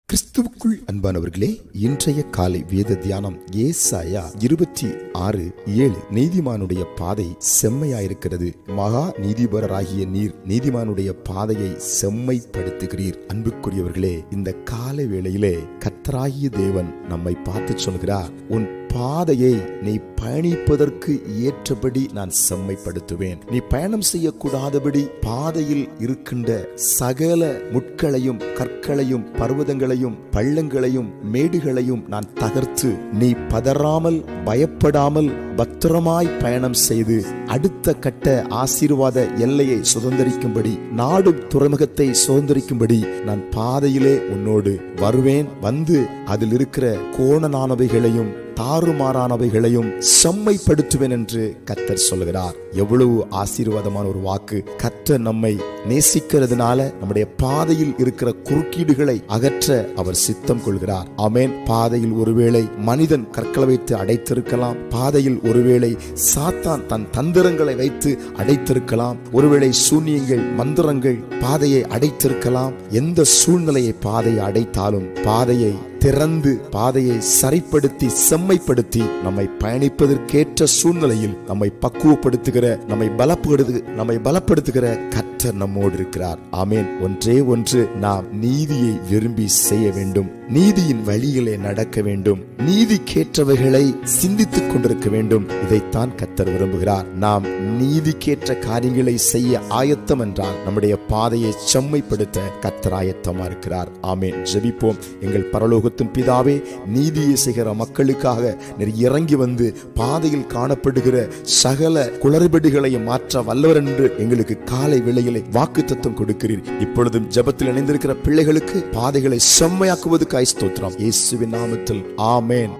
கிறிஸ்துவுக்குள் அன்பானவர்களே, இன்றைய காலை வேத தியானம் ஏசாயா 26:7. நீதிமானுடைய பாதை செம்மையாயிருக்கிறது. மகா நீதிபரராகிய நீர் நீதிமானுடைய பாதையை செம்மைப்படுத்துகிறீர். அன்புக்குரியவர்களே, இந்த காலை வேளையிலே கர்த்தராகிய தேவன் நம்மை பார்த்து சொல்கிறார், உன் பாதையை நீ பயணிப்பதற்கு ஏற்றபடி நான் செம்மைப்படுத்துவேன். நீ பயணம் செய்யக்கூடாதபடி பாதையில் இருக்கின்ற சகல முட்களையும் கற்களையும் பர்வதங்களையும் பள்ளங்களையும் மேடுகளையும் நான் தகர்த்து நீ பதறாமல் பயப்படாமல் பத்திரமாய் பயணம் செய்து அடுத்த கட்ட ஆசீர்வாத எல்லையை சுதந்திரிக்கும்படி, நாடும் துறைமுகத்தை சுதந்திரிக்கும்படி நான் பாதையிலே உன்னோடு வருவேன். வந்து அதில் இருக்கிற கோணனானவைகளையும் தாறுமாறானவைகளையும் செம்மைப்படுத்துவேன் என்று கர்த்தர் சொல்கிறார். எவ்வளவு ஆசீர்வாதமான ஒரு வாக்கு! கர்த்தர் நம்மை நேசிக்கிறதுனால நம்முடைய பாதையில் இருக்கிற குறுக்கீடுகளை அகற்ற அவர் சித்தம் கொள்கிறார். ஆமென். பாதையில் ஒருவேளை மனிதன் கற்களை வைத்து அடைத்திருக்கலாம். பாதையில் ஒருவேளை சாத்தான் தன் தந்திரங்களை வைத்து அடைத்திருக்கலாம். ஒருவேளை சூனியங்கள் மந்திரங்கள் பாதையை அடைத்திருக்கலாம். எந்த சூழ்நிலையை பாதையை அடைத்தாலும் பாதையை திறந்து பாதையை சரிப்படுத்தி செம்மைப்படுத்தி நம்மை பயணிப்பதற்கேற்ற சூழ்நிலையில் நம்மை பக்குவப்படுத்துகிற நம்மை பலப்படுத்துகிற கர்த்தர் நம்மோடு இருக்கிறார். ஆமென். ஒன்றே ஒன்று, நாம் நீதியை விரும்பி செய்ய வேண்டும். நீதியின் வழியிலே நடக்க வேண்டும். நீதிக்கேற்றவைகளை சிந்தித்துக் கொண்டிருக்க வேண்டும். இதைத்தான் கர்த்தர் விரும்புகிறார். நாம் நீதிக்கேற்ற காரியங்களை செய்ய ஆயத்தம் என்றால் நம்முடைய பாதையை செம்மைப்படுத்த கர்த்தர் ஆயத்தமா இருக்கிறார். ஆமென். ஜெபிப்போம். எங்கள் பரலோக பிதாவே, நீதியை செய்கிற மக்களுக்காக நீர் இறங்கி வந்து பாதையில் காணப்படுகிற சகல குளறுபடிகளையும் மாற்ற வல்லவர் என்று எங்களுக்கு காலை வேளையிலே வாக்குத்தத்தம் கொடுக்கிறீர். இப்பொழுதும் ஜெபத்தில் இணைந்திருக்கிற பிள்ளைகளுக்கு பாதைகளை செம்மையாக்குவதற்காய் ஸ்தோத்திரம். இயேசுவின் நாமத்தில் ஆமென்.